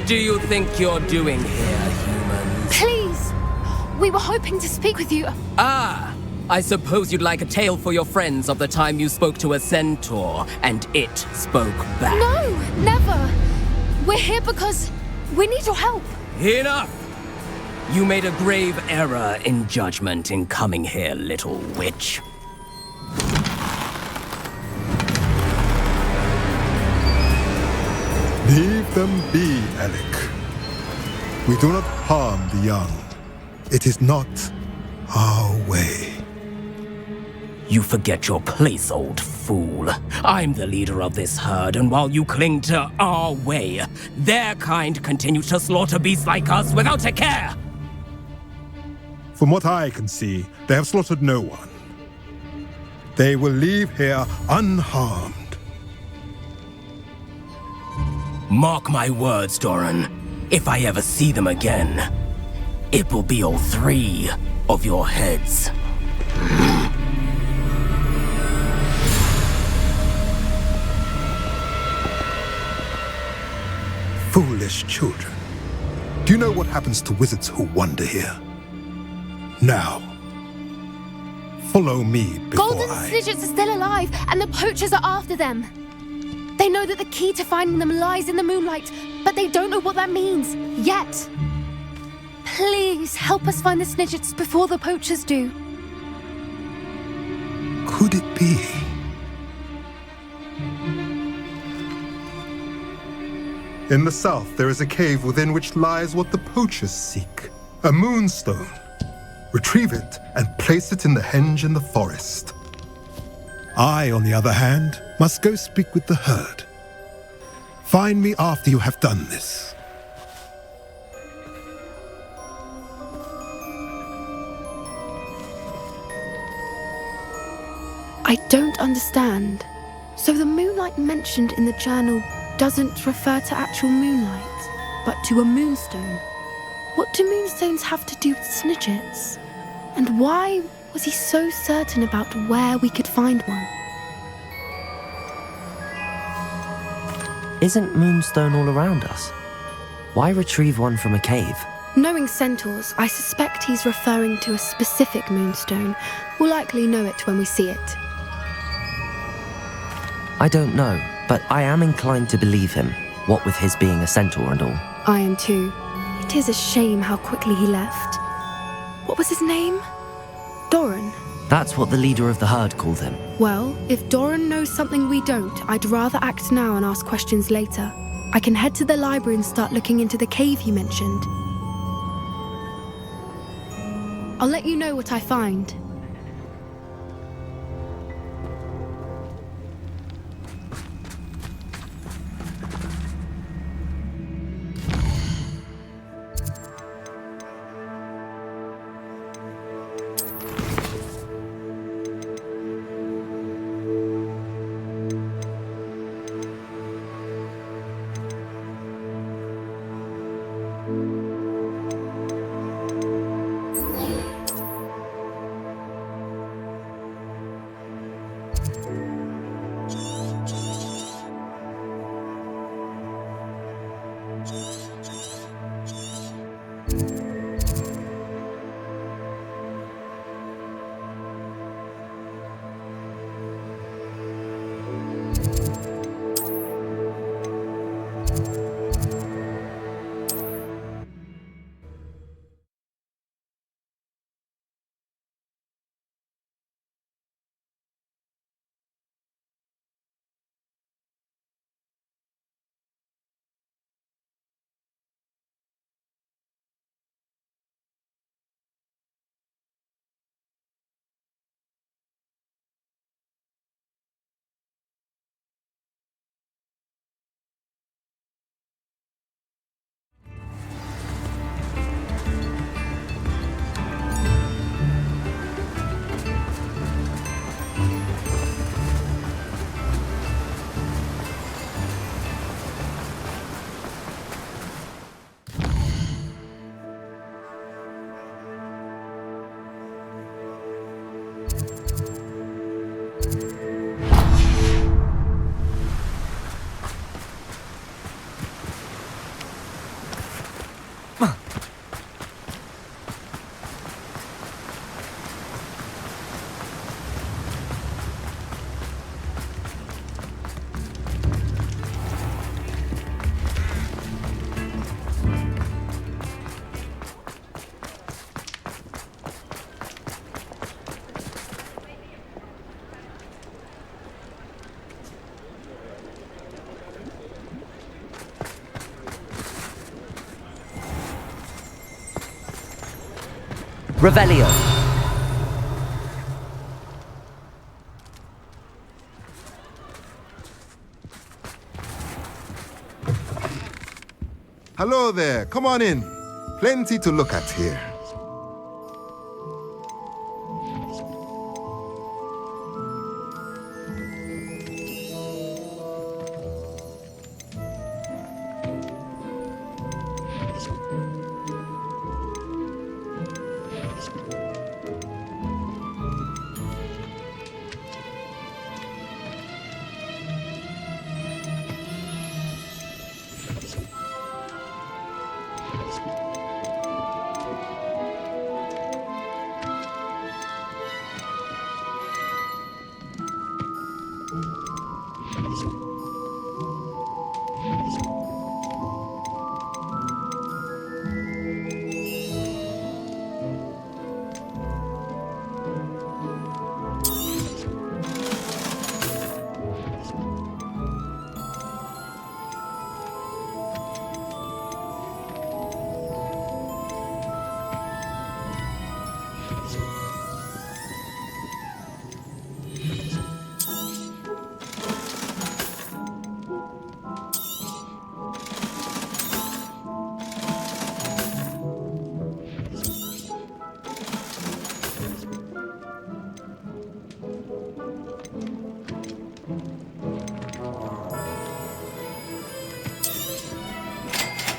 do you think you're doing here, humans? Please! We were hoping to speak with you. Ah! I suppose you'd like a tale for your friends of the time you spoke to a centaur, and it spoke back. No! Never! We're here because we need your help. Enough! You made a grave error in judgment in coming here, little witch. Leave them be, Alec. We do not harm the young. It is not our way. You forget your place, old fool. I'm the leader of this herd, and while you cling to our way, their kind continue to slaughter beasts like us without a care! From what I can see, they have slaughtered no one. They will leave here unharmed. Mark my words, Doran. If I ever see them again, it will be all 3 of your heads. Foolish children. Do you know what happens to wizards who wander here? Now, follow me before Golden I... Snidgets are still alive, and the poachers are after them. They know that the key to finding them lies in the moonlight, but they don't know what that means, yet. Please, help us find the Snidgets before the poachers do. Could it be? In the south, there is a cave within which lies what the poachers seek. A moonstone. Retrieve it and place it in the henge in the forest. I, on the other hand, must go speak with the herd. Find me after you have done this. I don't understand. So the moonlight mentioned in the journal doesn't refer to actual moonlight, but to a moonstone. What do moonstones have to do with Snidgets? And why was he so certain about where we could find one? Isn't moonstone all around us? Why retrieve one from a cave? Knowing centaurs, I suspect he's referring to a specific moonstone. We'll likely know it when we see it. I don't know, but I am inclined to believe him, what with his being a centaur and all. I am too. It is a shame how quickly he left. What was his name? Doran. That's what the leader of the herd called him. Well, if Doran knows something we don't, I'd rather act now and ask questions later. I can head to the library and start looking into the cave you mentioned. I'll let you know what I find. Revelio. Hello there, come on in. Plenty to look at here.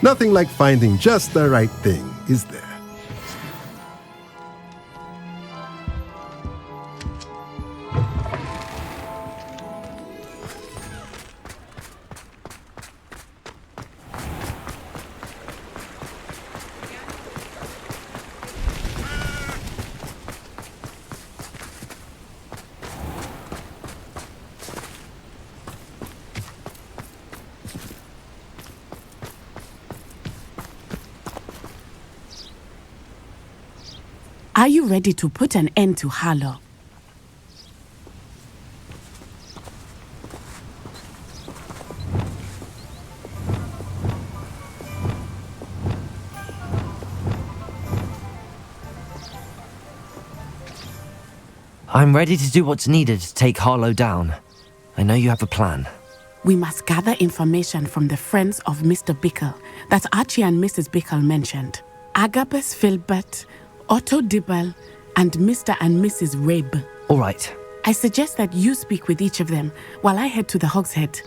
Nothing like finding just the right thing, is there? Are you ready to put an end to Harlow? I'm ready to do what's needed to take Harlow down. I know you have a plan. We must gather information from the friends of Mr. Bickle that Archie and Mrs. Bickle mentioned. Agabus Filbert, Otto Dibble, and Mr. and Mrs. Rabe. All right. I suggest that you speak with each of them while I head to the Hog's Head.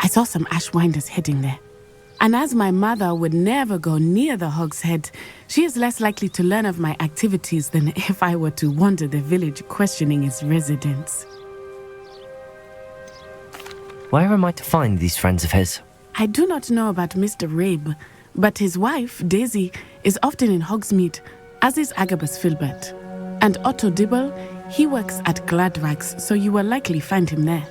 I saw some Ashwinders heading there. And as my mother would never go near the Hog's Head, she is less likely to learn of my activities than if I were to wander the village questioning its residents. Where am I to find these friends of his? I do not know about Mr. Rabe, but his wife, Daisy, is often in Hogsmeade, as is Agabus Filbert. And Otto Dibble, he works at Gladrags, so you will likely find him there.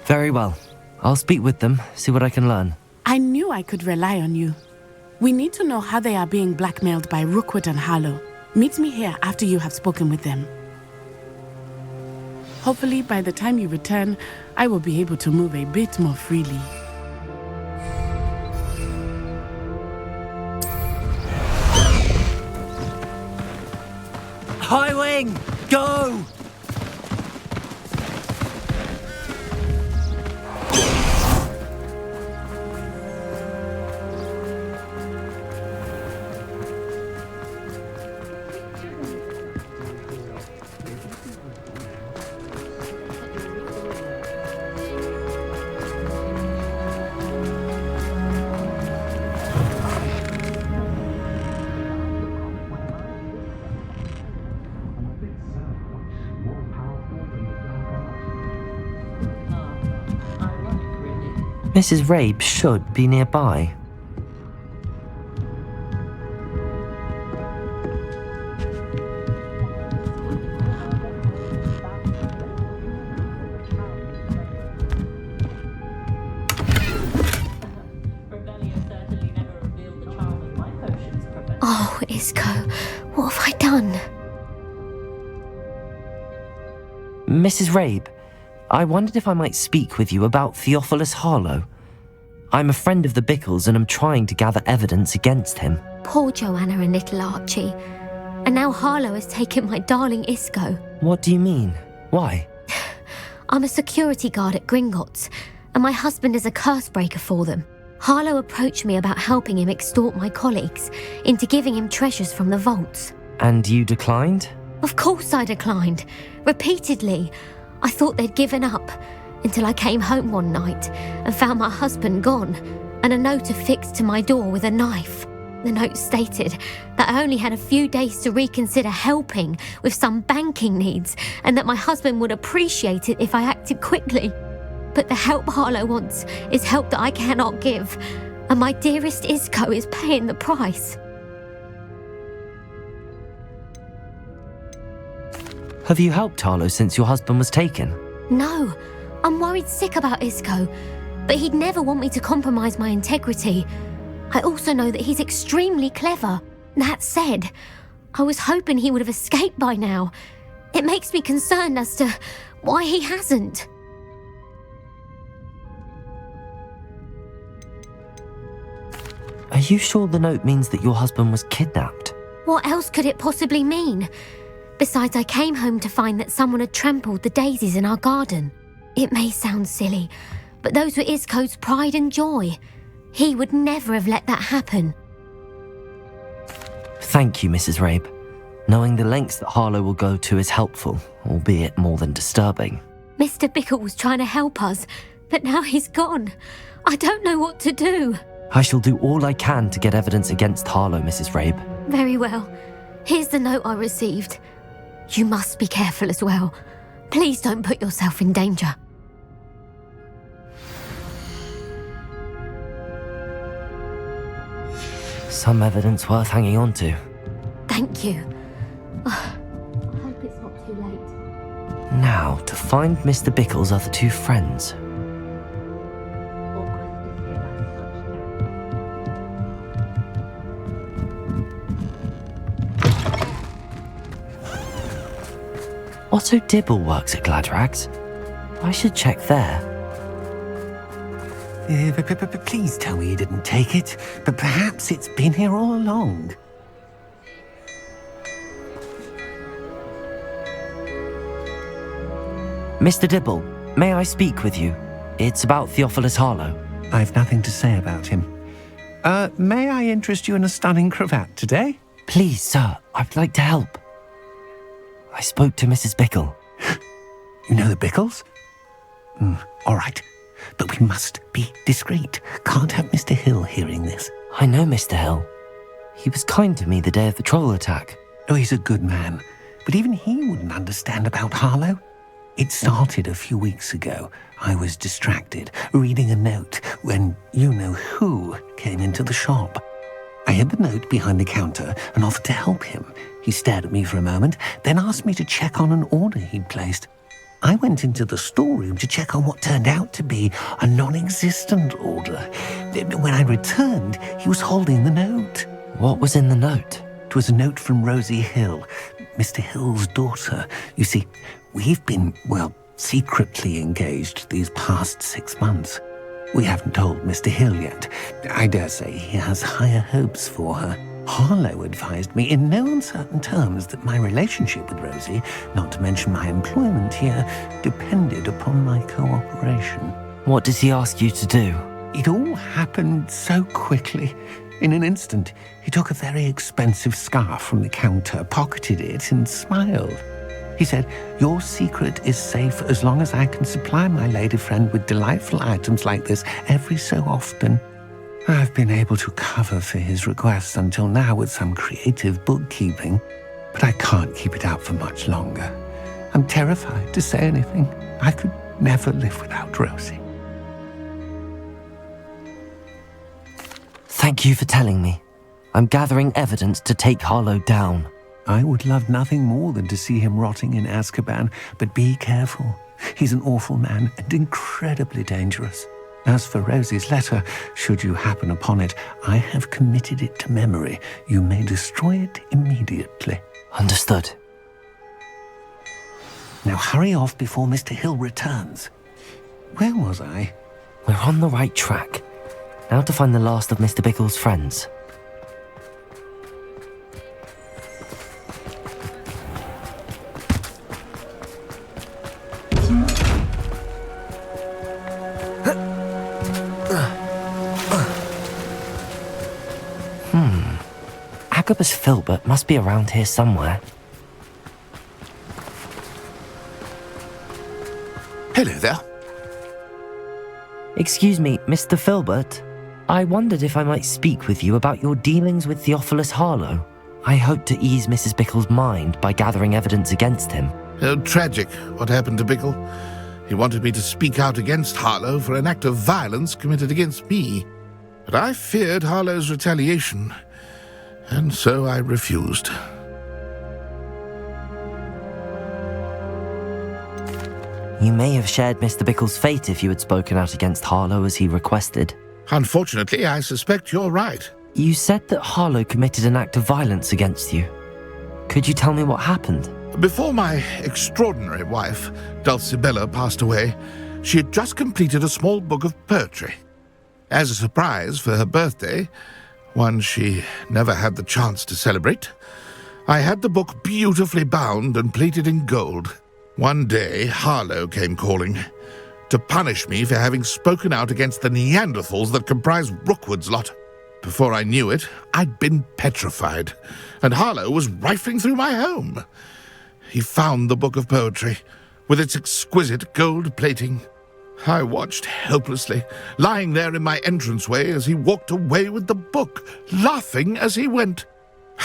Very well. I'll speak with them, see what I can learn. I knew I could rely on you. We need to know how they are being blackmailed by Rookwood and Harlow. Meet me here after you have spoken with them. Hopefully, by the time you return, I will be able to move a bit more freely. High Wing, go! Mrs. Rabe should be nearby. Oh, Isco, what have I done? Mrs. Rabe, I wondered if I might speak with you about Theophilus Harlow. I'm a friend of the Bickles and I'm trying to gather evidence against him. Poor Joanna and little Archie. And now Harlow has taken my darling Isco. What do you mean? Why? I'm a security guard at Gringotts, and my husband is a curse breaker for them. Harlow approached me about helping him extort my colleagues into giving him treasures from the vaults. And you declined? Of course I declined. Repeatedly. I thought they'd given up, until I came home one night and found my husband gone, and a note affixed to my door with a knife. The note stated that I only had a few days to reconsider helping with some banking needs, and that my husband would appreciate it if I acted quickly. But the help Harlow wants is help that I cannot give, and my dearest Isco is paying the price. Have you helped Harlow since your husband was taken? No, I'm worried sick about Isco, but he'd never want me to compromise my integrity. I also know that he's extremely clever. That said, I was hoping he would have escaped by now. It makes me concerned as to why he hasn't. Are you sure the note means that your husband was kidnapped? What else could it possibly mean? Besides, I came home to find that someone had trampled the daisies in our garden. It may sound silly, but those were Isco's pride and joy. He would never have let that happen. Thank you, Mrs. Rabe. Knowing the lengths that Harlow will go to is helpful, albeit more than disturbing. Mr. Bickle was trying to help us, but now he's gone. I don't know what to do. I shall do all I can to get evidence against Harlow, Mrs. Rabe. Very well. Here's the note I received. You must be careful as well. Please don't put yourself in danger. Some evidence worth hanging on to. Thank you. I hope it's not too late. Now, to find Mr. Bickle's other two friends. Otto Dibble works at Gladrags. I should check there. Please tell me you didn't take it, but perhaps it's been here all along. Mr. Dibble, may I speak with you? It's about Theophilus Harlow. I've nothing to say about him. May I interest you in a stunning cravat today? Please, sir, I'd like to help. I spoke to Mrs. Bickle. You know the Bickles? All right, but we must be discreet. Can't have Mr. Hill hearing this. I know Mr. Hill. He was kind to me the day of the troll attack. Oh, he's a good man, but even he wouldn't understand about Harlow. It started a few weeks ago. I was distracted, reading a note, when you-know-who came into the shop. I hid the note behind the counter and offered to help him. He stared at me for a moment, then asked me to check on an order he'd placed. I went into the storeroom to check on what turned out to be a non-existent order. When I returned, he was holding the note. What was in the note? It was a note from Rosie Hill, Mr. Hill's daughter. You see, we've been, secretly engaged these past 6 months. We haven't told Mr. Hill yet. I dare say he has higher hopes for her. Harlow advised me in no uncertain terms that my relationship with Rosie, not to mention my employment here, depended upon my cooperation. What does he ask you to do? It all happened so quickly. In an instant, he took a very expensive scarf from the counter, pocketed it, and smiled. He said, "Your secret is safe as long as I can supply my lady friend with delightful items like this every so often." I've been able to cover for his requests until now with some creative bookkeeping, but I can't keep it out for much longer. I'm terrified to say anything. I could never live without Rosie. Thank you for telling me. I'm gathering evidence to take Harlow down. I would love nothing more than to see him rotting in Azkaban, but be careful. He's an awful man and incredibly dangerous. As for Rosie's letter, should you happen upon it, I have committed it to memory. You may destroy it immediately. Understood. Now hurry off before Mr. Hill returns. Where was I? We're on the right track. Now to find the last of Mr. Bickle's friends. Agabus Filbert must be around here somewhere. Hello there. Excuse me, Mr. Filbert. I wondered if I might speak with you about your dealings with Theophilus Harlow. I hope to ease Mrs. Bickle's mind by gathering evidence against him. Oh, tragic what happened to Bickle. He wanted me to speak out against Harlow for an act of violence committed against me. But I feared Harlow's retaliation, and so I refused. You may have shared Mr. Bickle's fate if you had spoken out against Harlow as he requested. Unfortunately, I suspect you're right. You said that Harlow committed an act of violence against you. Could you tell me what happened? Before my extraordinary wife, Dulcibella, passed away, she had just completed a small book of poetry. As a surprise for her birthday, one she never had the chance to celebrate, I had the book beautifully bound and plated in gold. One day, Harlow came calling to punish me for having spoken out against the Neanderthals that comprise Rookwood's lot. Before I knew it, I'd been petrified, and Harlow was rifling through my home. He found the book of poetry, with its exquisite gold plating. I watched helplessly, lying there in my entranceway as he walked away with the book, laughing as he went.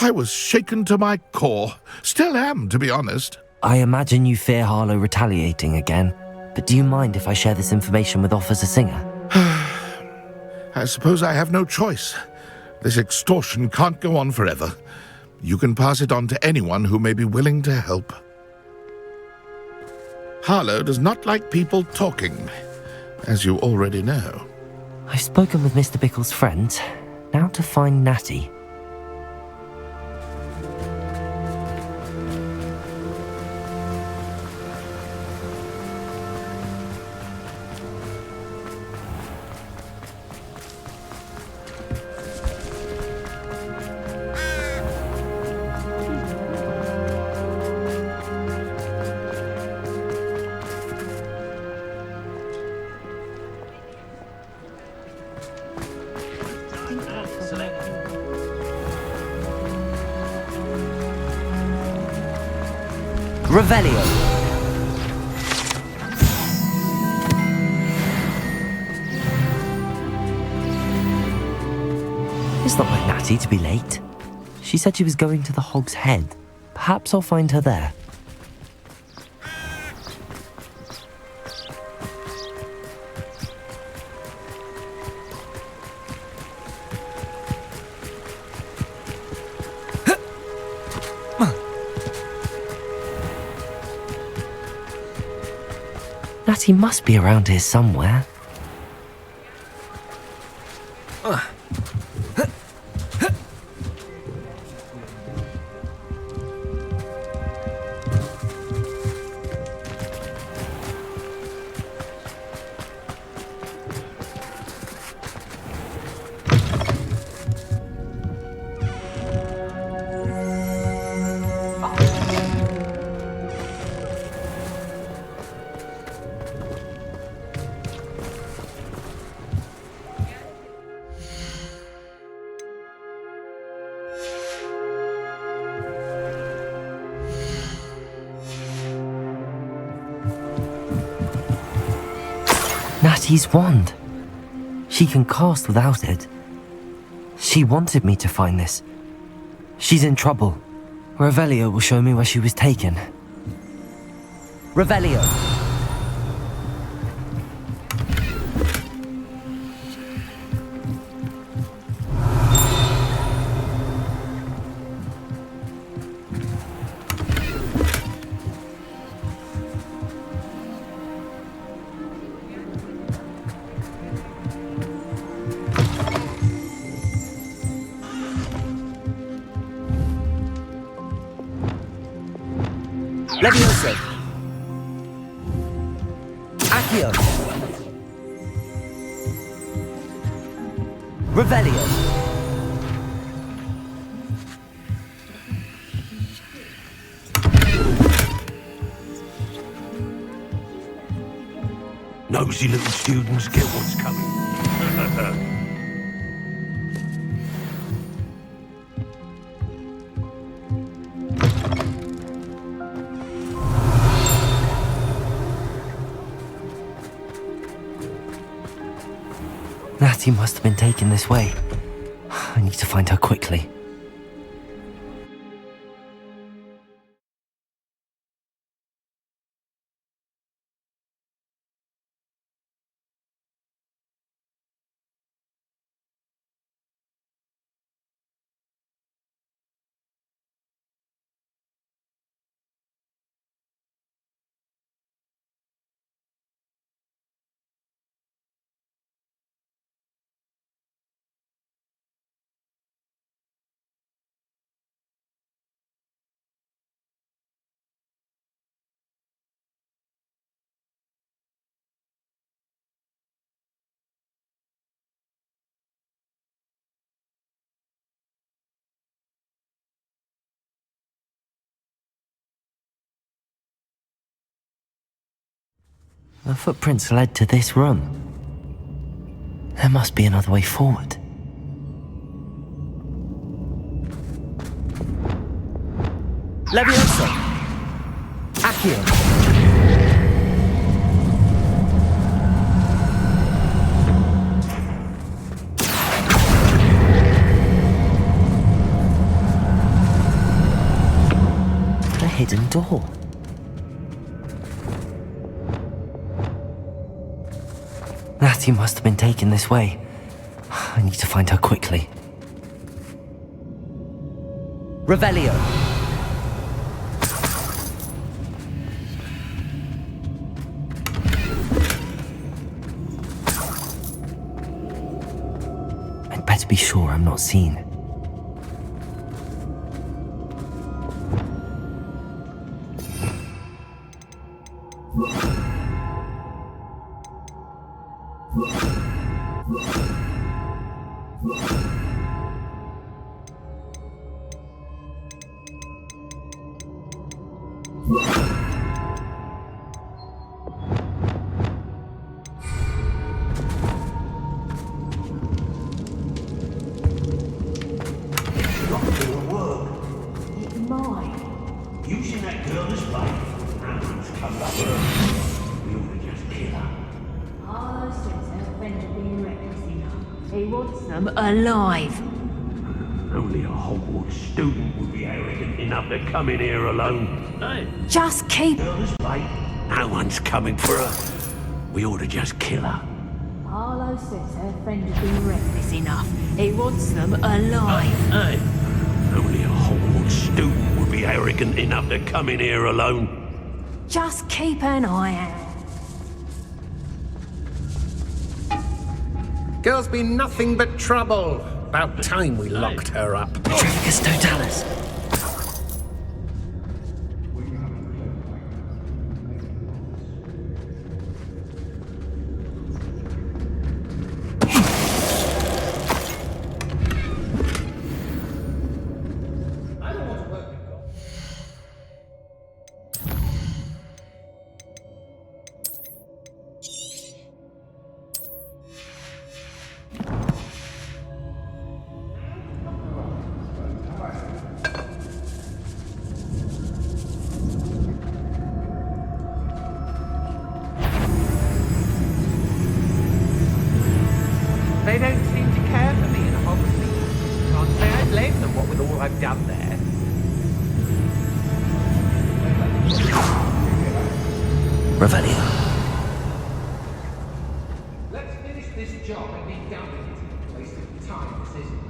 I was shaken to my core, still am, to be honest. I imagine you fear Harlow retaliating again, but do you mind if I share this information with Officer Singer? I suppose I have no choice. This extortion can't go on forever. You can pass it on to anyone who may be willing to help. Harlow does not like people talking, as you already know. I've spoken with Mr. Bickle's friends. Now to find Natty. Revelio. It's not like Natty to be late. She said she was going to the Hog's Head. Perhaps I'll find her there. Natty must be around here somewhere. Natty's wand. She can cast without it. She wanted me to find this. She's in trouble. Revelio will show me where she was taken. Revelio! Levioso. Accio. Revelio. Nosy little students get what's coming. Natty must have been taken this way. I need to find her quickly. The footprints led to this room. There must be another way forward. Levioso! Accio! A hidden door. Natty must have been taken this way. I need to find her quickly. Revelio. I'd better be sure I'm not seen. Using that girl as bait. Everyone's come up with her. We ought to just kill her. Arlo says her friends are being reckless enough. He wants them alive. Only a Hogwarts student would be arrogant enough to come in here alone. Hey, Just keep... girl as bait. No one's coming for her. We ought to just kill her. Arlo says her friends are being reckless enough. He wants them alive. Hey, only a Hogwarts student would be arrogant enough to come in here alone. Just keep an eye out. Girl's been nothing but trouble. About time we locked her up. Petrificus Totalis. They don't seem to care for me in Hogwarts. Can't say I blame them, what with all I've done there. Revelio. Let's finish this job and be done with it. Waste of time, this isn't.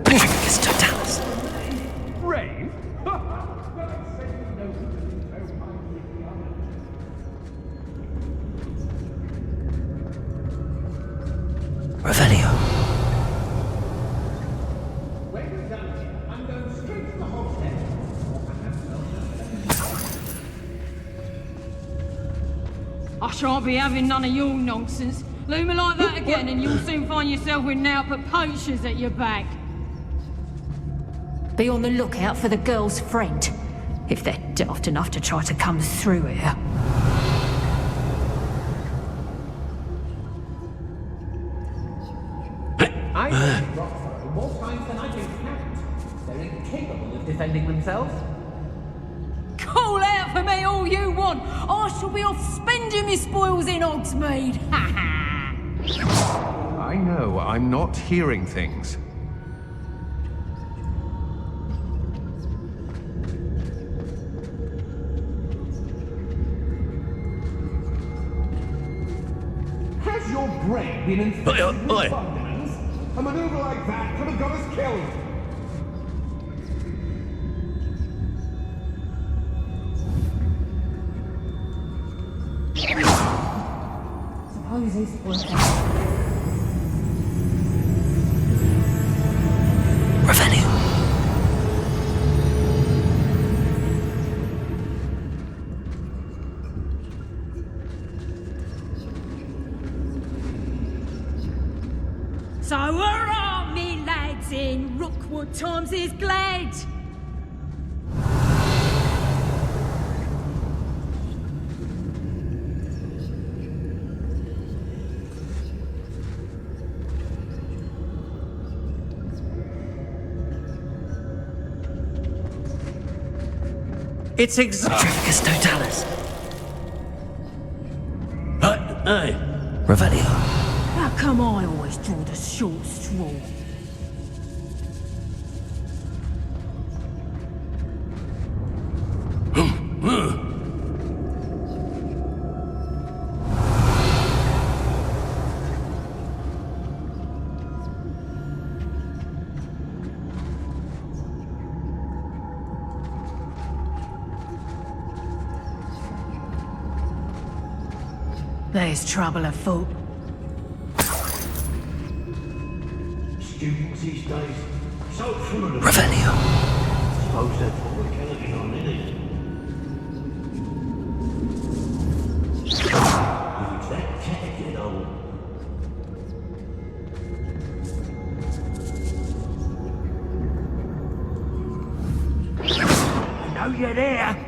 Petrificus Totalis. Brave? Revelio. When we're done here, I'm going straight to the Hogwarts. I shan't be having none of your nonsense. Leave me like that again and you'll soon find yourself with now-put poachers at your back. Be on the lookout for the girl's friend, if they're daft enough to try to come through here. I've only got through more times than I can count. They're incapable of defending themselves. Call out for me all you want. I shall be off spending my spoils in Hogsmeade. Ha ha! I know, I'm not hearing things. Has your brain been infected with fungus? A maneuver like that could have got us killed. Suppose it's worth it. Revelio. So hurrah, me lads, in Rookwood times is glad. It's Trifficus totalis. Hey, Revelio. How come I always draw the short straw? There's trouble afoot. students these days, so full of Revelio. Suppose that's what we're counting on, isn't it? If it's that tacky, you know. I know you're there.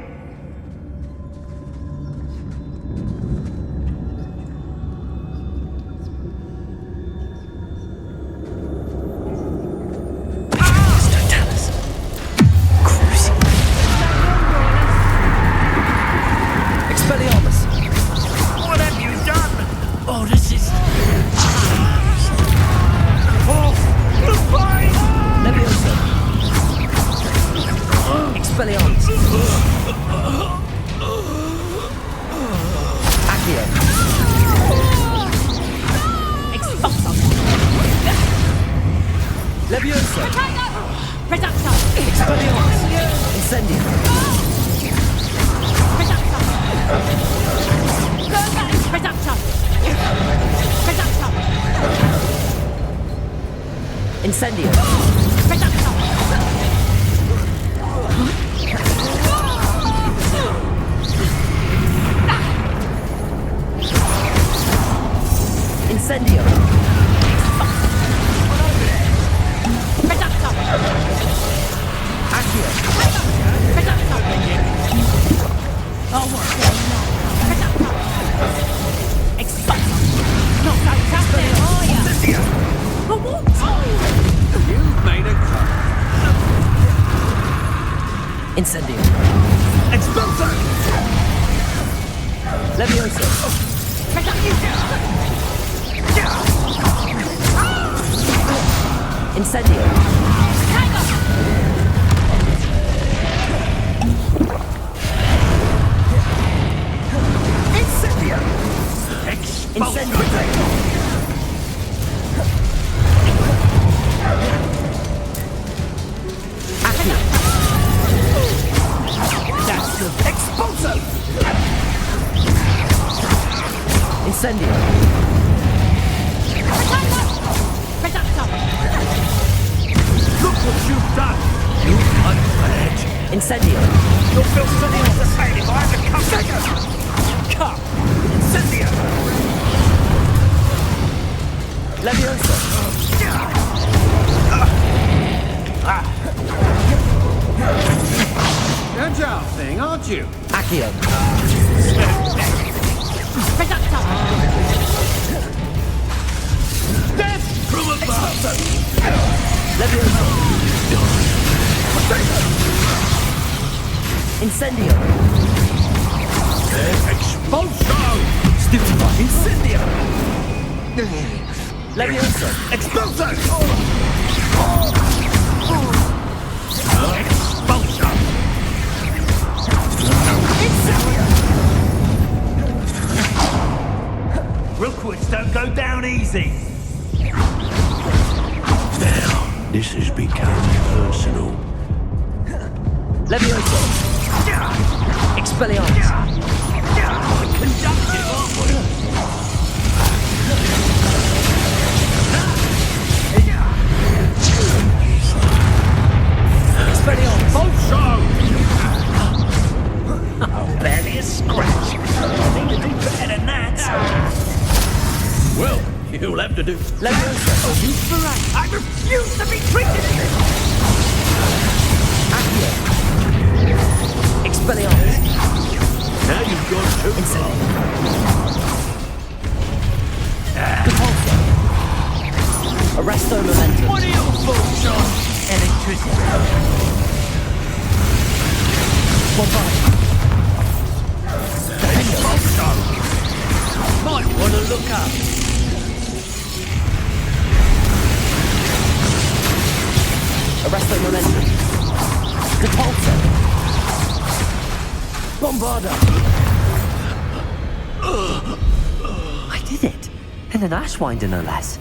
Come! Incendio! Leviosa! Agile thing, aren't you? Accio! Death from above! Leviosa! Incendio! Expulso! Stupefy! Incendio! Leviosa! Expulso! Rookwoods don't go down easy. Now, this has become personal. Leviosa! Expelliarmus! Conductive, aren't we? Expelliarmus! Expulso! Oh, barely a scratch. I need to do better than that. Well, you'll have to do. Leviosa! I refuse to be treated as this. Accio! Expelliarmus! Now you've gone too far. Repulsor! Arresto Momentum! What are your thoughts on electricity? Bombard! Might want to look up. Arresto Momentum! Repulsor! Bombarda! I did it. And an Ashwinder, no less.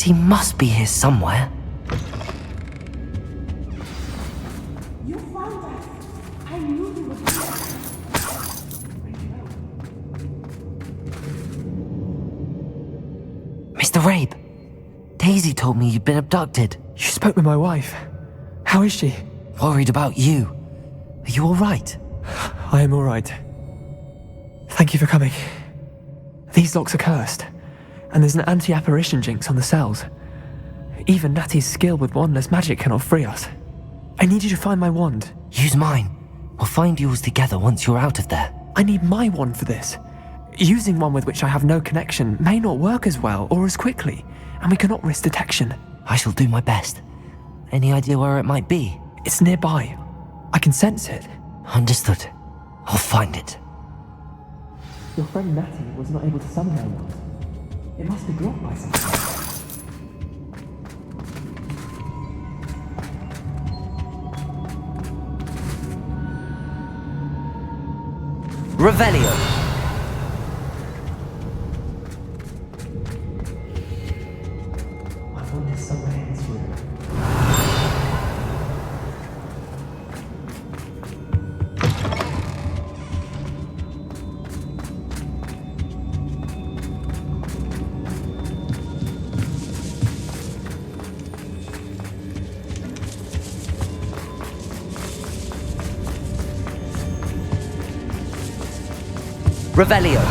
He must be here somewhere. You found us. I knew you would be here. Mr. Rabe, Daisy told me you'd been abducted. You spoke with my wife. How is she? Worried about you. Are you all right? I am all right. Thank you for coming. These locks are cursed, and there's an anti-apparition jinx on the cells. Even Natty's skill with wandless magic cannot free us. I need you to find my wand. Use mine. We'll find yours together once you're out of there. I need my wand for this. Using one with which I have no connection may not work as well or as quickly, and we cannot risk detection. I shall do my best. Any idea where it might be? It's nearby. I can sense it. Understood. I'll find it. Your friend Natty was not able to summon her wand. It must be blocked by something. Revelio. My wand is somewhere in this room. Revelio.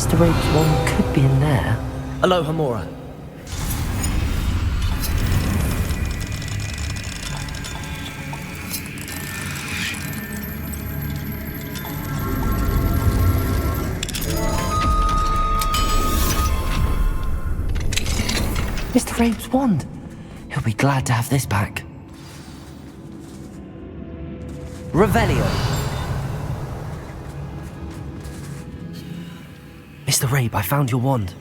Mr. Rabe's wand could be in there. Aloha, Mora. Mr. Rabe's wand. He'll be glad to have this back. Revelio. Mr. Rabe, I found your wand.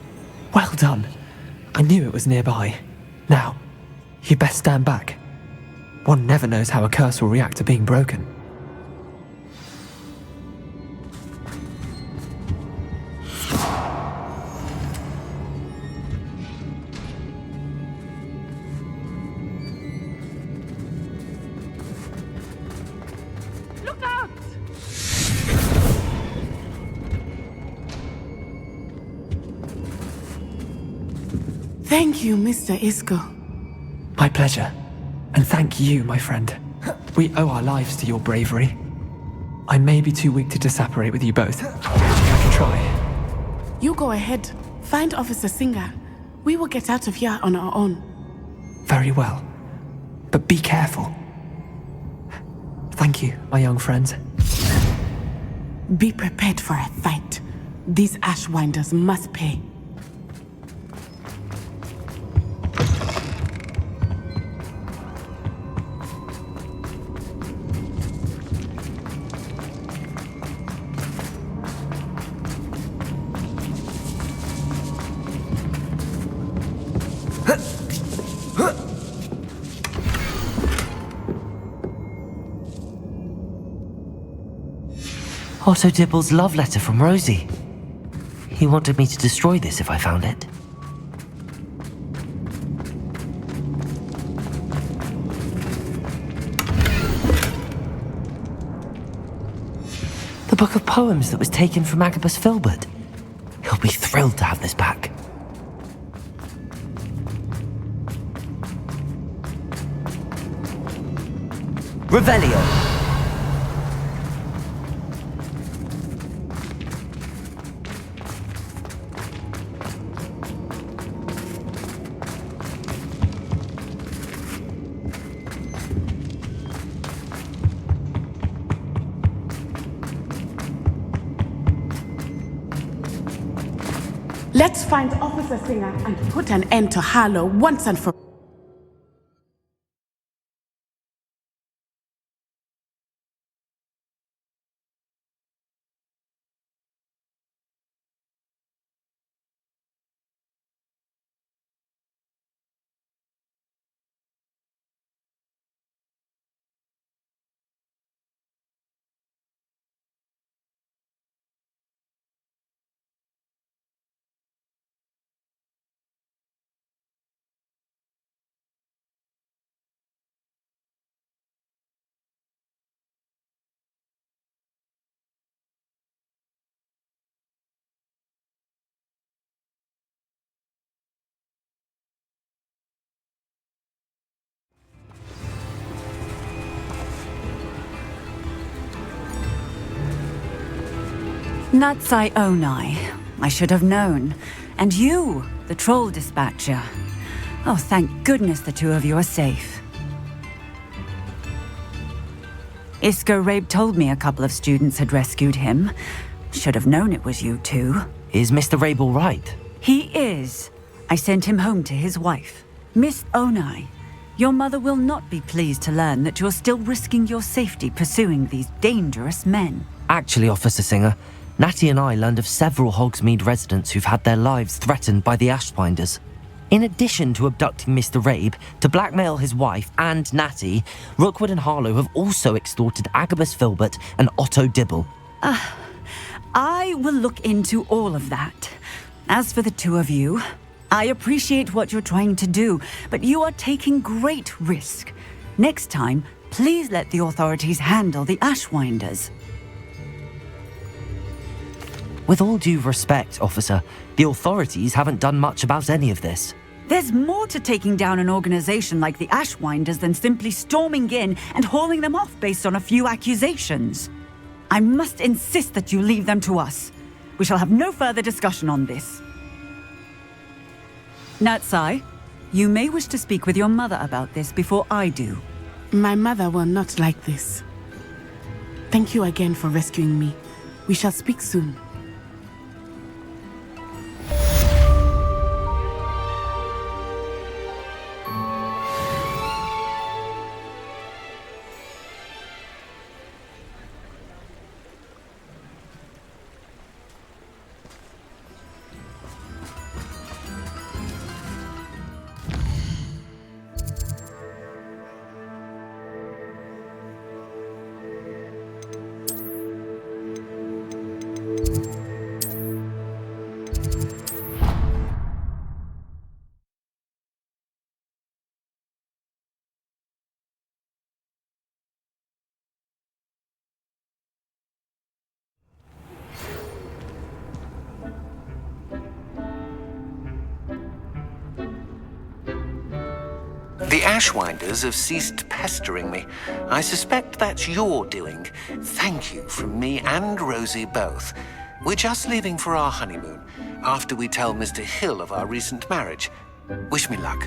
Well done. I knew it was nearby. Now, you best stand back. One never knows how a curse will react to being broken. Look out! Thank you, Mr. Isco. My pleasure. And thank you, my friend. We owe our lives to your bravery. I may be too weak to disapparate with you both. I can try. You go ahead. Find Officer Singer. We will get out of here on our own. Very well. But be careful. Thank you, my young friends. Be prepared for a fight. These Ashwinders must pay. Otto Dibble's love letter from Rosie. He wanted me to destroy this if I found it. The book of poems that was taken from Agabus Filbert. He'll be thrilled to have this back. Revelio. Let's find Officer Singer and put an end to Harlow once and for all. Natsai Onai. I should have known. And you, the troll dispatcher. Oh, thank goodness the two of you are safe. Isco Rabe told me a couple of students had rescued him. Should have known it was you two. Is Mr. Rabe all right? He is. I sent him home to his wife. Miss Onai, your mother will not be pleased to learn that you're still risking your safety pursuing these dangerous men. Actually, Officer Singer, Natty and I learned of several Hogsmeade residents who've had their lives threatened by the Ashwinders. In addition to abducting Mr. Rabe to blackmail his wife and Natty, Rookwood and Harlow have also extorted Agabus Filbert and Otto Dibble. I will look into all of that. As for the two of you, I appreciate what you're trying to do, but you are taking great risk. Next time, please let the authorities handle the Ashwinders. With all due respect, officer, the authorities haven't done much about any of this. There's more to taking down an organization like the Ashwinders than simply storming in and hauling them off based on a few accusations. I must insist that you leave them to us. We shall have no further discussion on this. Natsai, you may wish to speak with your mother about this before I do. My mother will not like this. Thank you again for rescuing me. We shall speak soon. The Ashwinders have ceased pestering me. I suspect that's your doing. Thank you from me and Rosie both. We're just leaving for our honeymoon, after we tell Mr. Hill of our recent marriage. Wish me luck.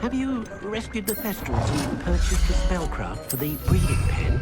Have you rescued the Thestrals and purchased the spellcraft for the breeding pen?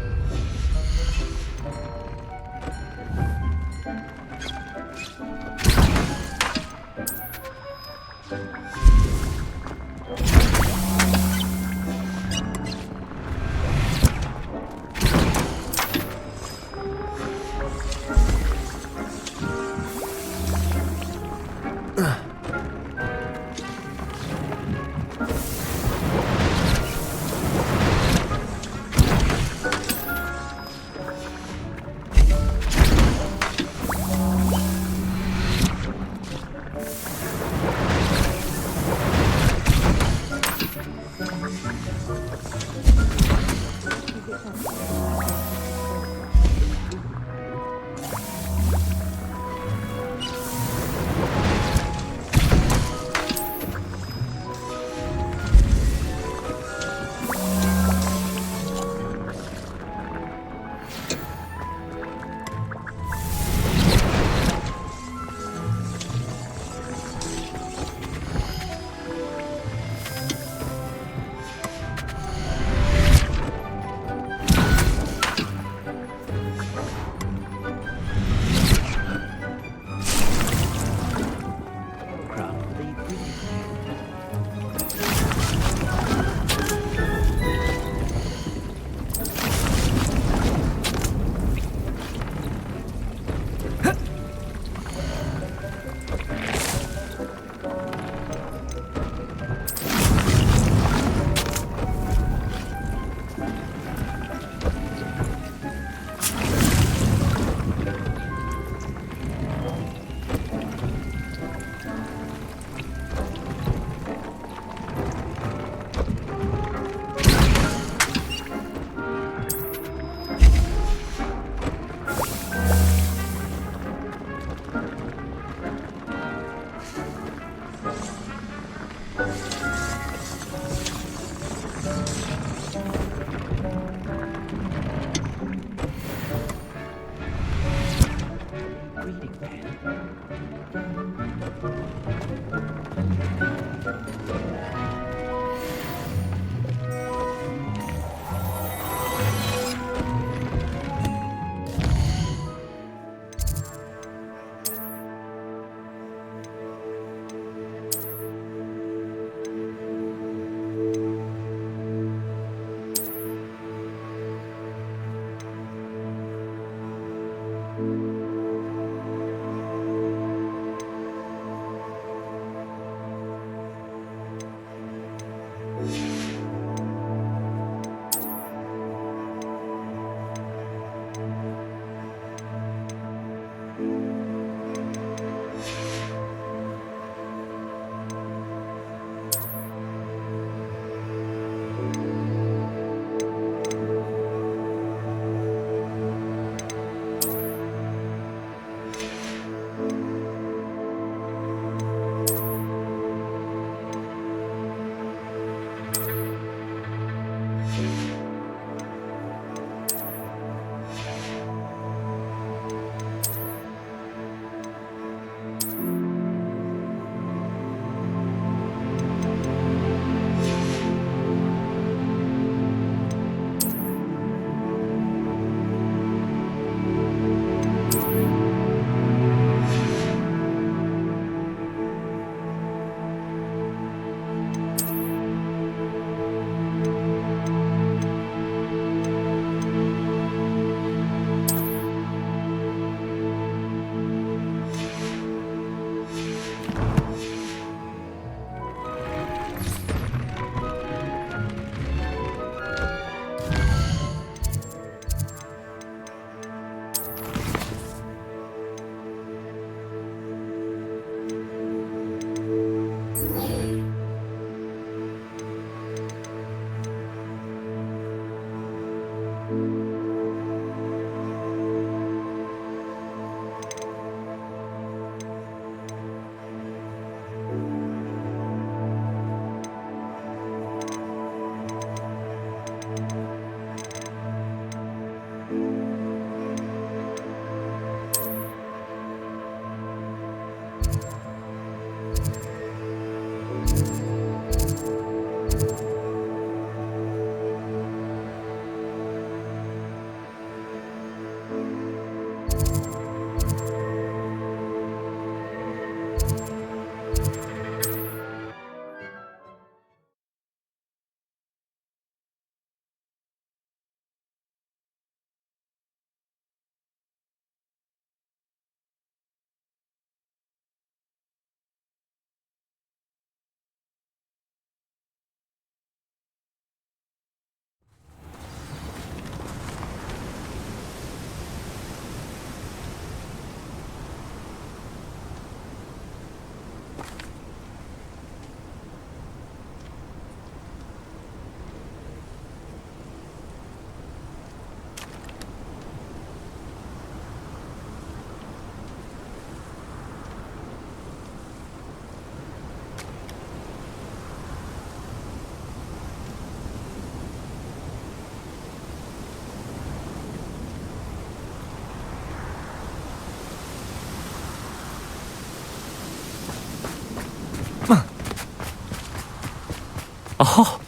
Oh,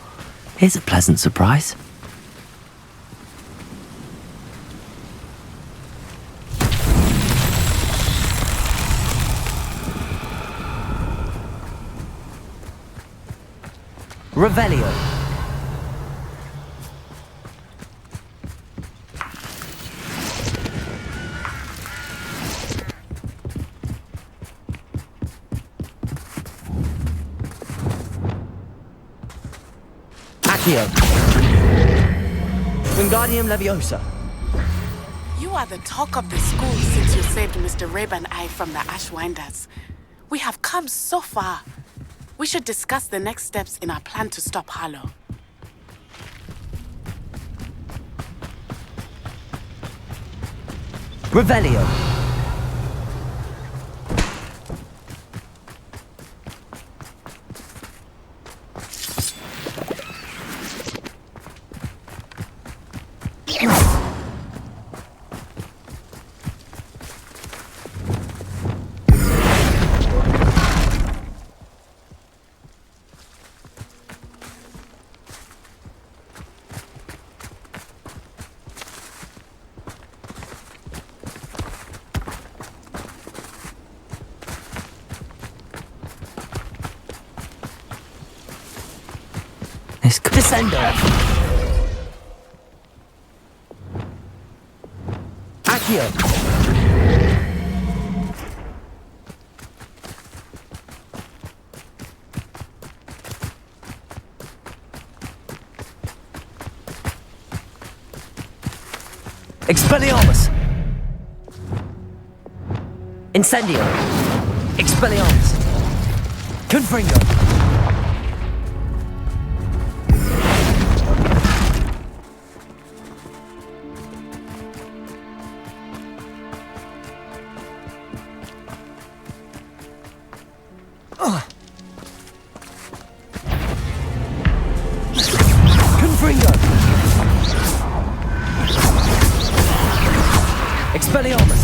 here's a pleasant surprise. Revelio. Accio. Wingardium Leviosa. You are the talk of the school since you saved Mr. Rabe and I from the Ashwinders. We have come so far. We should discuss the next steps in our plan to stop Harlow. Revelio. Descendo. Accio. Expelliarmus! Incendio! Expelliarmus! Confringo! Confringo! Expelliarmus!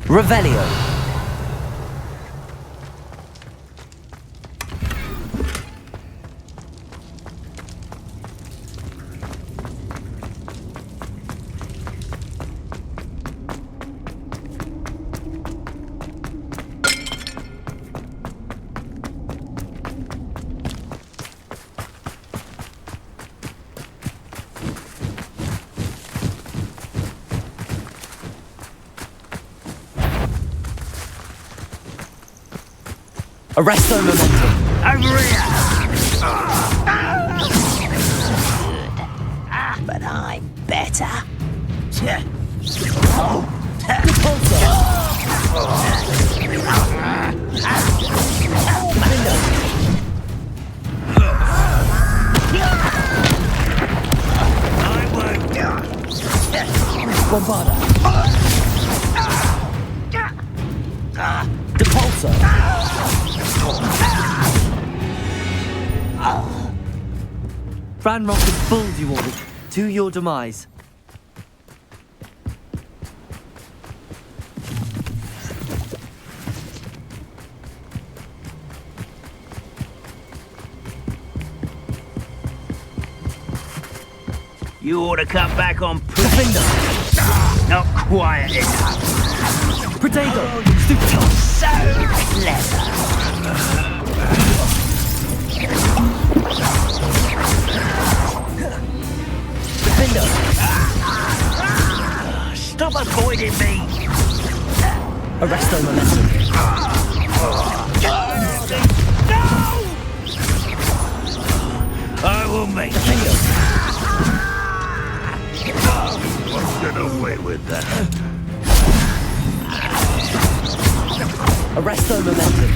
Revelio. Arresto momentum. Over here! But I'm better. Bombarda. Depulso. Ranrock has fooled you all to your demise. You ought to come back on Defender. Not quiet enough. Protego. You're so clever. Defender. Stop avoiding me. Arresto momentum. No! I will make you. Get away with that. Arresto momentum.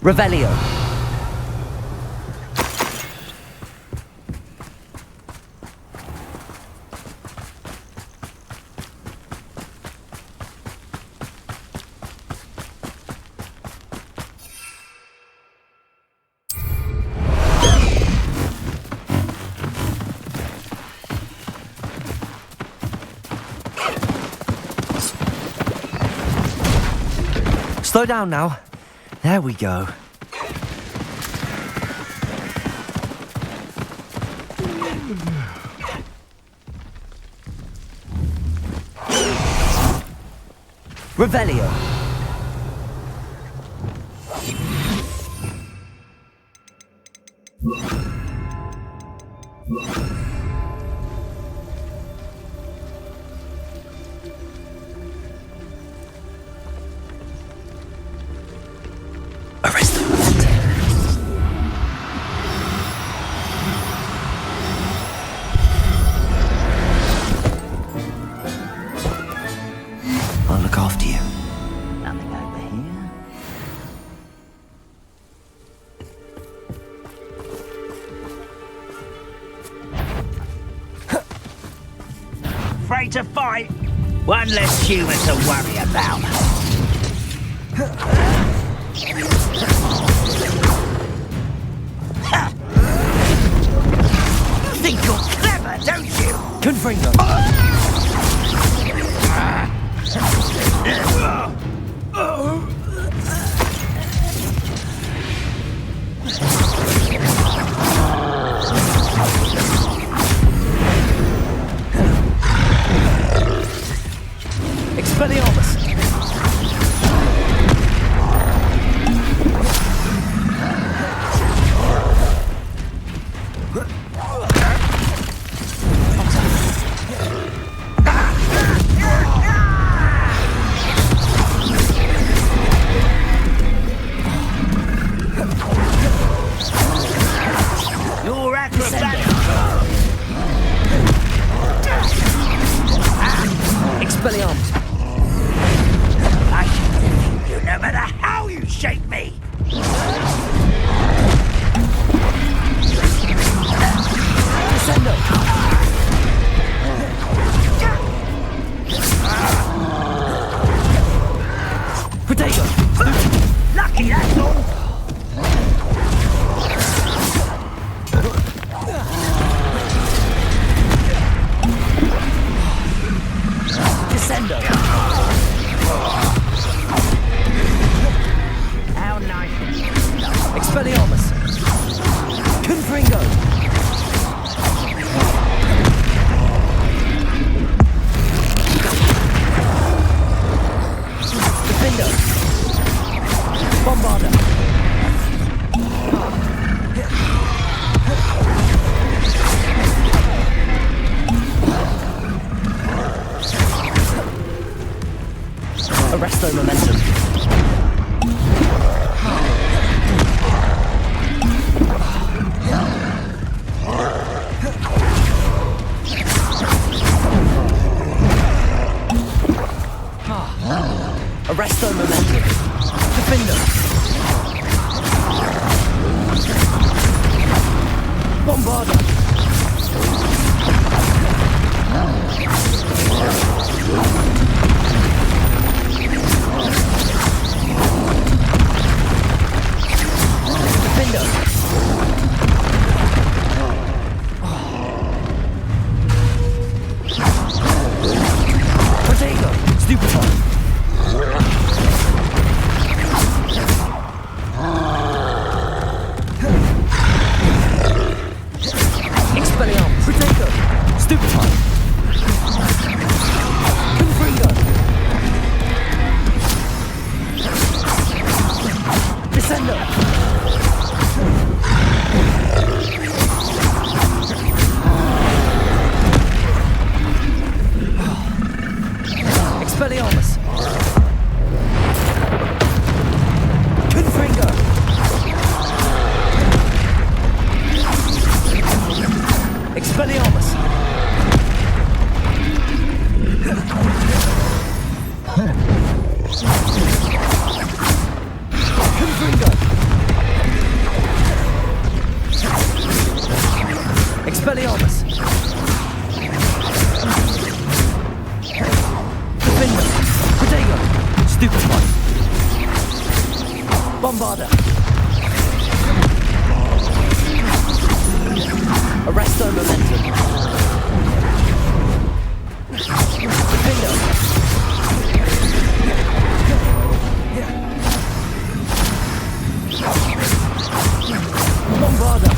Revelio. Slow down now. There we go. Revelio. Arresto momentum. I'll look after you. Nothing over here. Afraid to fight? One less human to worry about. Think you're clever, don't you? Confringo. Expelliarmus. You're acrobatic. Expelliarmus. I should defeat you no matter how you shake me. Descendo. Protego. Lucky, that's all. Descendo. How nice. Expelliarmus. Confringo. Defendo. Bombarda. Arresto momentum. Arresto momentum. Defender. Bombarda. Defender. Protego. Stupefy. Expelliarmus. Protego. Stupefy. Confringo. Descendo. Expelliarmus. Confringo. Expelliarmus. Confringo. Expelliarmus. Defender. Protego. Stupefy. Bombarda. Arresto momentum. Defender. Bombarda.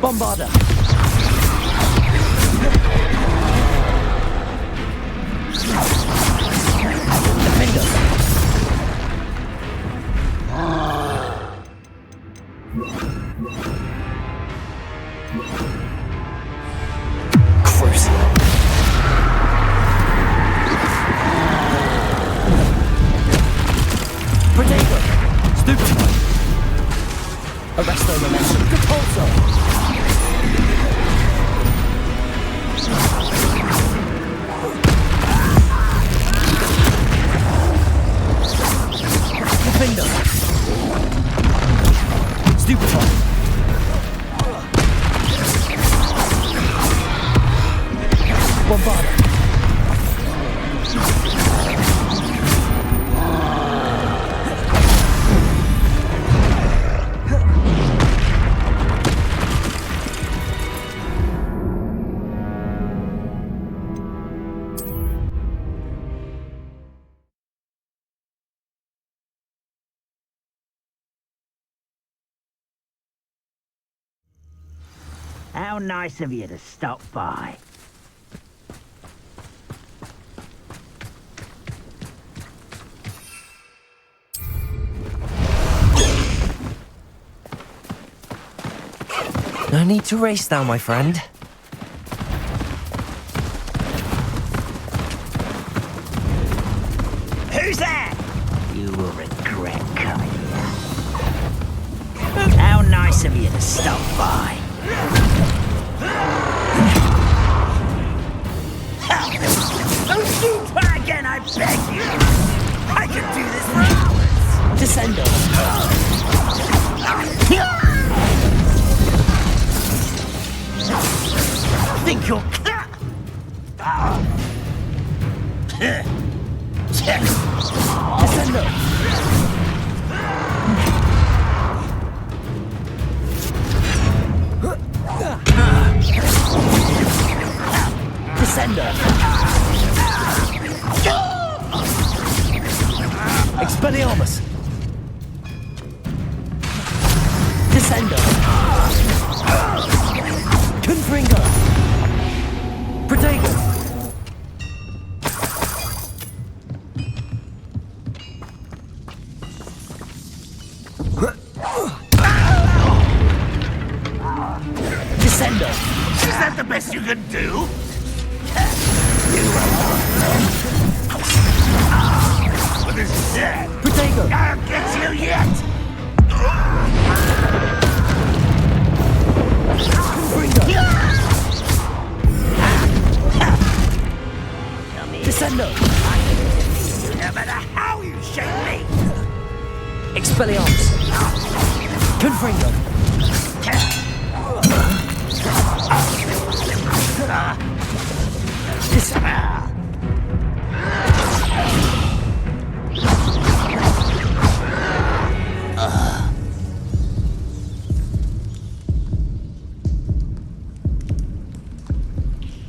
Bombarda. Defender. Arresto momentum. Repulsor. Defender. Stupefy. Bombard. How nice of you to stop by. No need to race now, my friend. Who's that? You will regret coming here. How nice of you to stop by. Don't you try again, I beg you! I can do this for hours! Descendo. Think you're... Descendo. Descendo. Expelliarmus. Descendo. Confringo. Protego. Descendo. Is that the best you can do? What is that? Protego. I'll get you yet! Confringo. Descendo. No matter how you shake me! Expelliarmus. Confringo.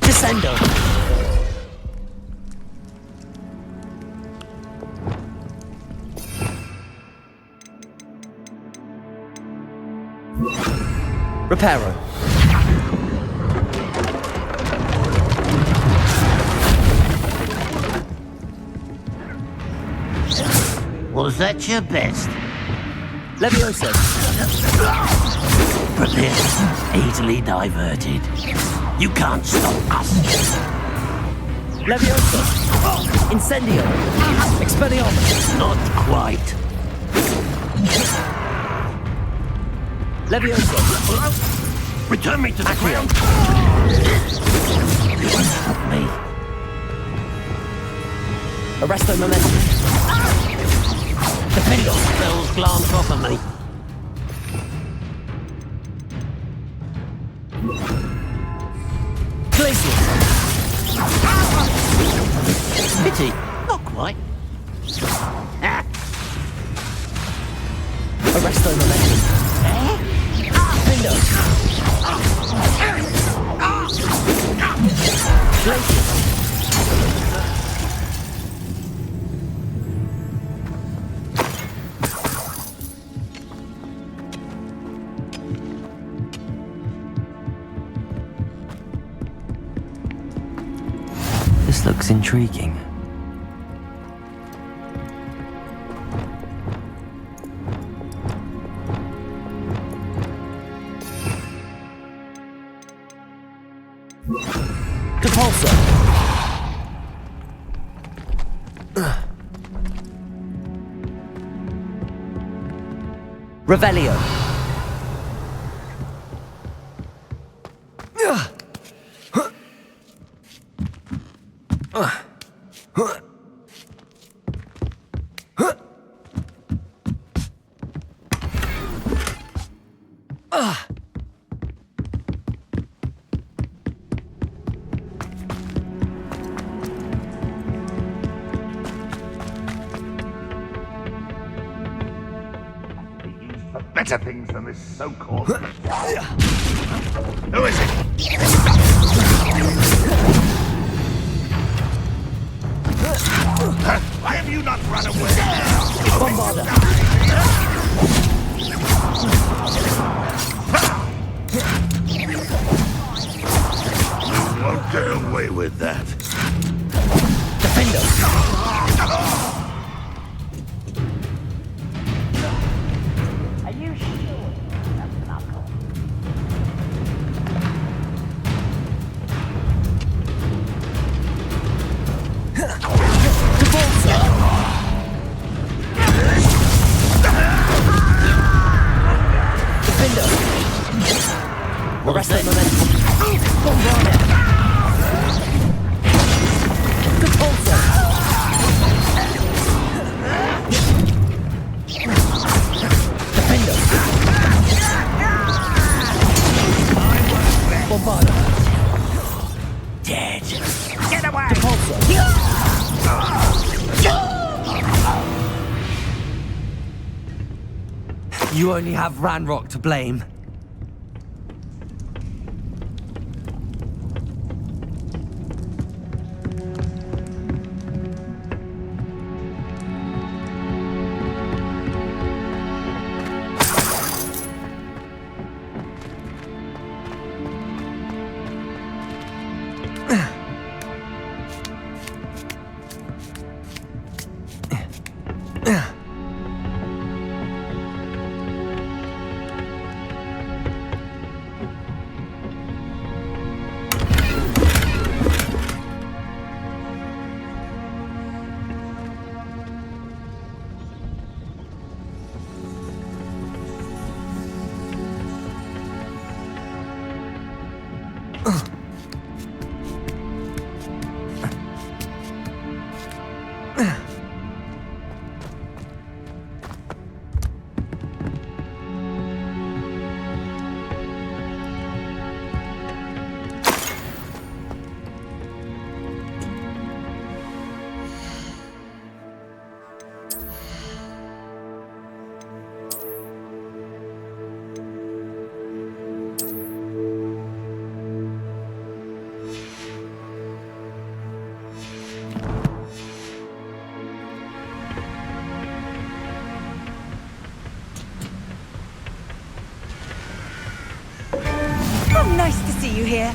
Descendo. Reparo. Was that your best? Levioso. Prepare. Easily diverted. You can't stop us. Levioso. Incendio. Expelliarmus. Not quite. Levioso. Return me to the ground. You won't stop me. Arresto momentum. Defender. Spells glance off of me. Glacius. Pity. Not quite. Arresto momentum. Defender. Glacius. This looks intriguing. Depulsor. Revelio. Better things than this so-called... Who is it? Why have you not run away? Bombarder. You won't get away with that. Defender. Arrest that momentum. Bombarder. Repulsor. Defender. Bombarder. Dead. Get away. Repulsor. You only have Ranrock to blame. Nice to see you here.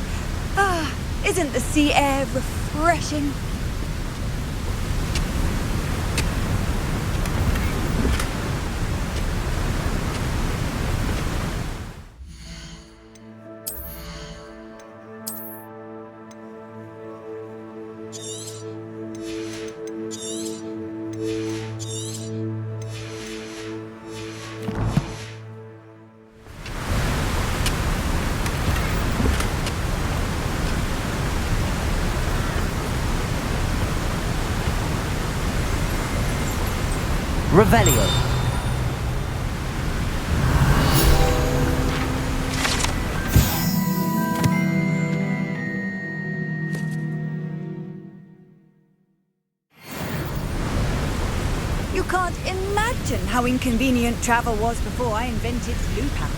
Ah, isn't the sea air refreshing? Revelio. You can't imagine how inconvenient travel was before I invented blue powder.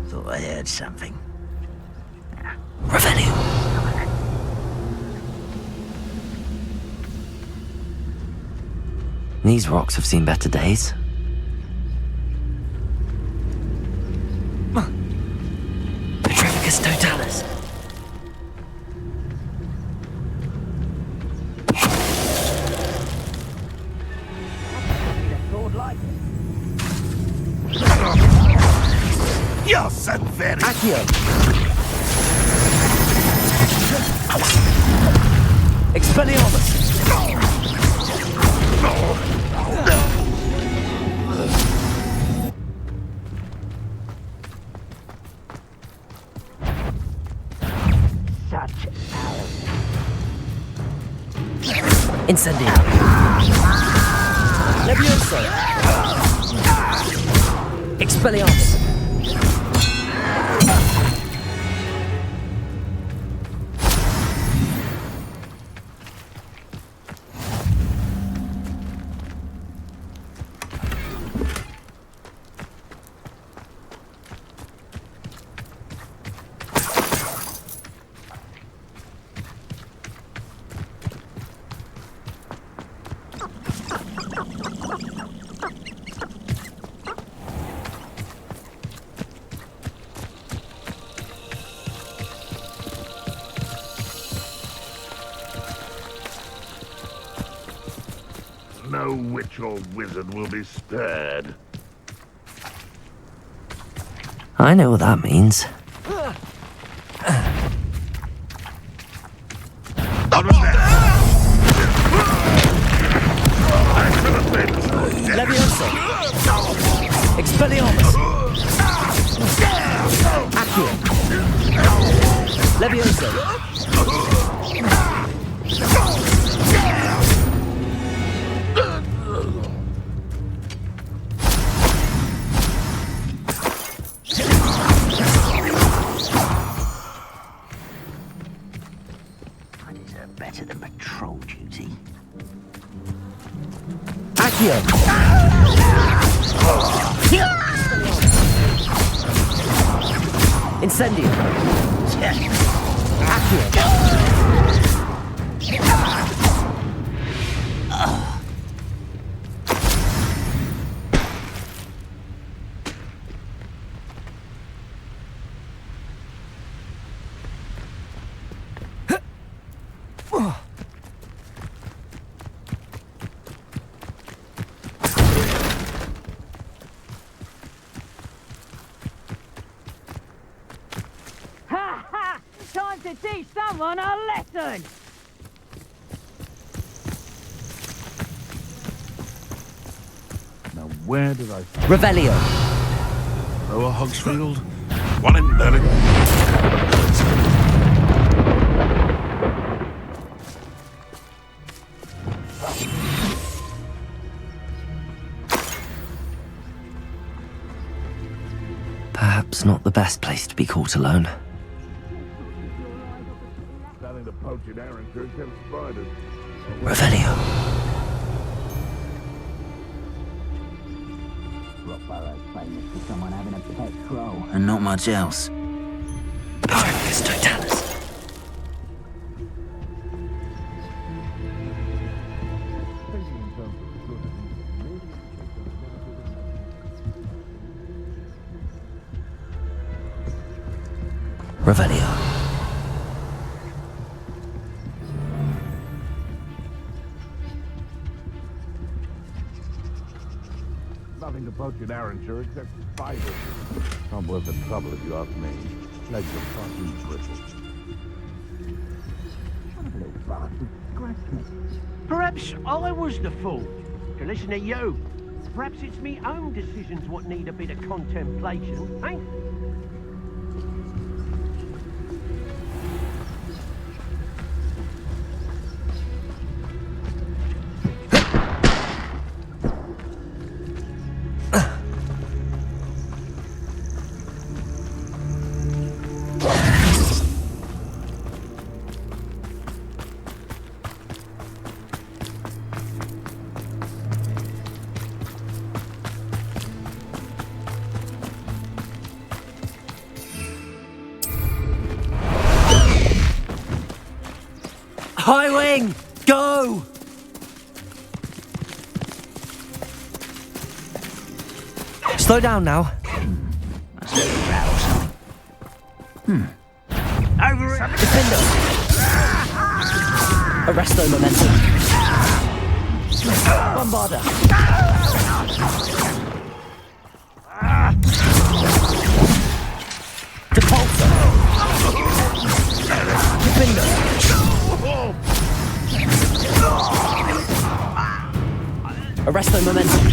Thought I heard something. Revelio. These rocks have seen better days. Petrificus totalis. Accio! Expelliarmus! Such arrogance. Incendio! Levioso! Expelliarmus! No witch or wizard will be spared. I know what that means. Levioso! Expelliarmus! Accio! Levioso! Better than patrol duty. Accio! Incendio! Accio! Time to teach someone a lesson! Now where did I... Revelio! Lower Hogsfield? One in Berlin. Perhaps not the best place to be caught alone. Starting to poach in Arrington against spiders. Revelio! Rockborough's famous for someone having a pet troll. And not much else. Paracus Totalis! Revelio. Nothing to poach in Arrington except spiders. Not worth the trouble if you ask me. Legs are far too brittle. What a little bastard scratched me. Perhaps I was the fool to listen to you. Perhaps it's me own decisions what need a bit of contemplation, eh? High wing! Go! Slow down now. Over it! Defender! Arresto momentum. Bombarda! Depol Arresto momentum.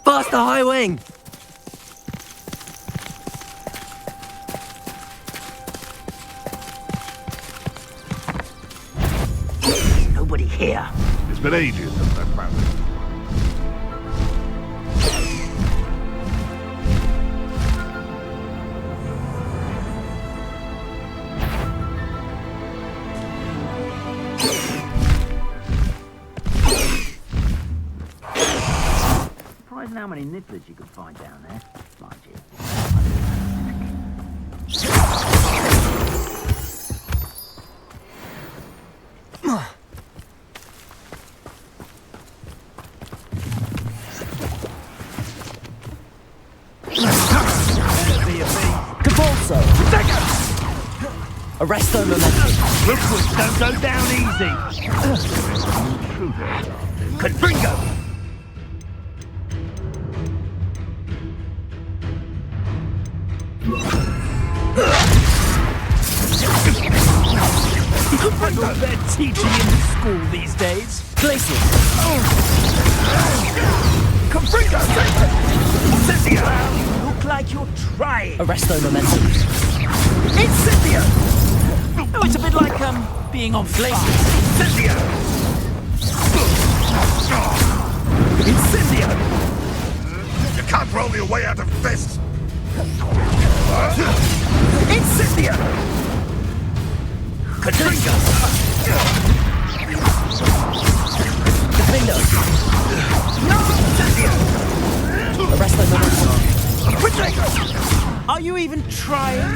Faster, High Wing! There's nobody here. It's been ages since I found it. Surprising how many nibblers you can find down there, mind you. Cabalso! Arresto momentum. Rookwood don't go down easy. Confringo! I thought they're teaching in school these days. Glacier! Confringo! Incendio! You look like you're trying. Arresto momentum. Incendio! Oh, it's a bit like, being on flames. Incendio! Incendio! You can't roll your way out of this! Incendio! Confringo! Defendo! No! Incendio! Arresto momentum. Confringo! Are you even trying?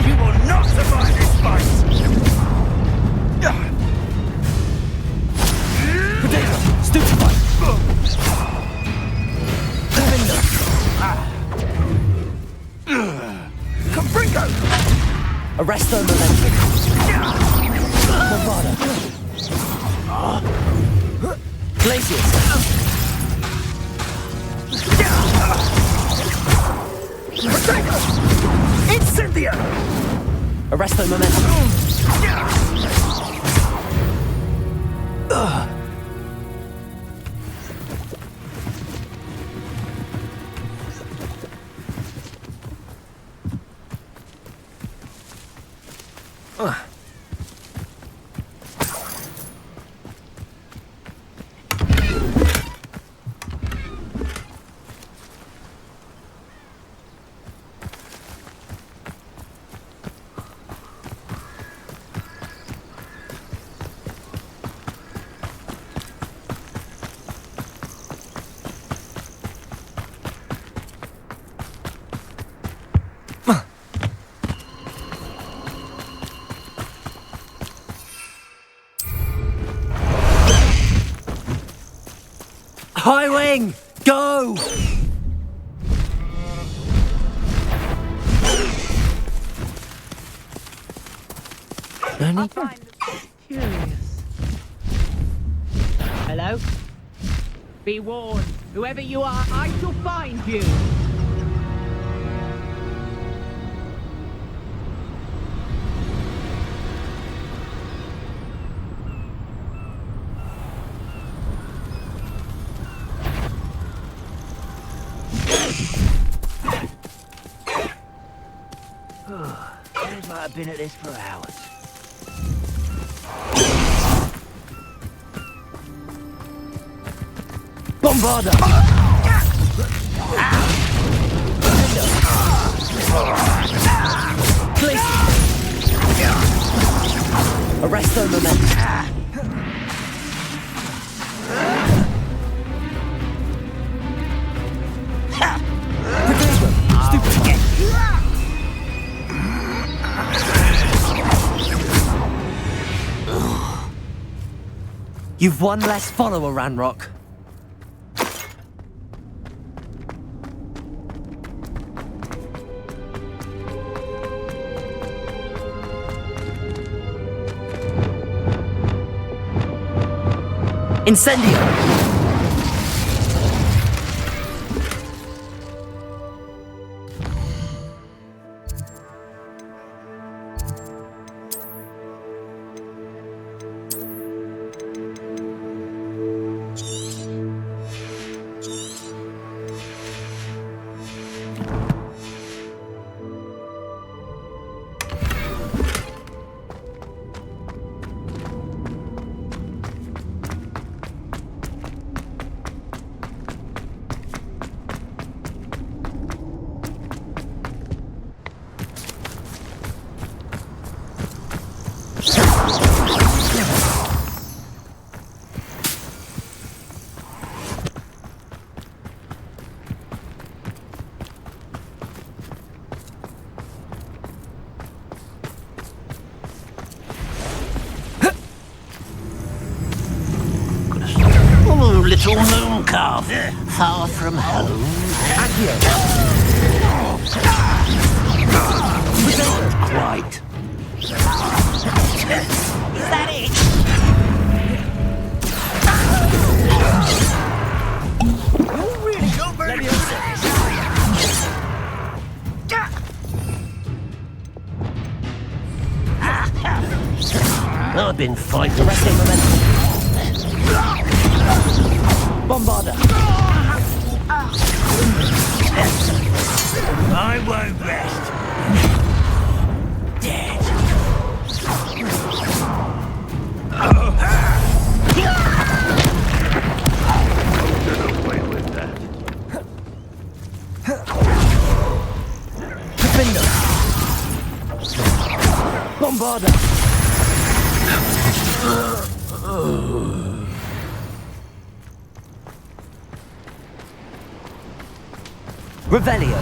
You will not survive this fight! Potato! Stupefy! Defendo! Confringo! Arresto momentum. Bombada! Glaciers! Incendio! Arresto momentum. High Wing! Go! I find this curious. Hello? Be warned, whoever you are, I shall find you. Seems like I've been at this for hours. Bombarda! Arresto momentum. You've one less follower, Ranrock. Incendio! Little moon calf, far from home. Quite. Is that it? You're really not very I've been fighting the rest of momentum. Bombarder! I won't rest. Dead. Get away with that. Defender! Bombarder! Revelio.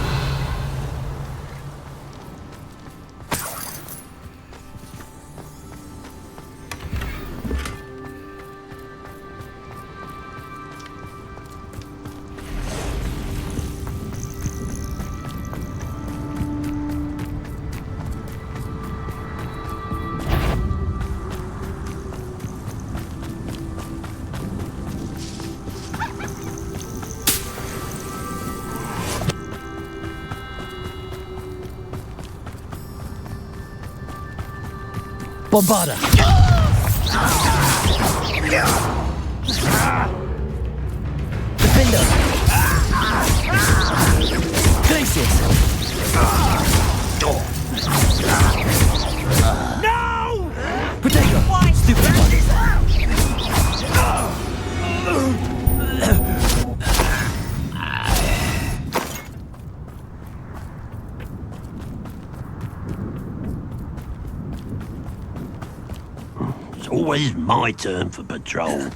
Bombarder! Defender! Glacius! No! Protego! Stupid one! Always my turn for patrol.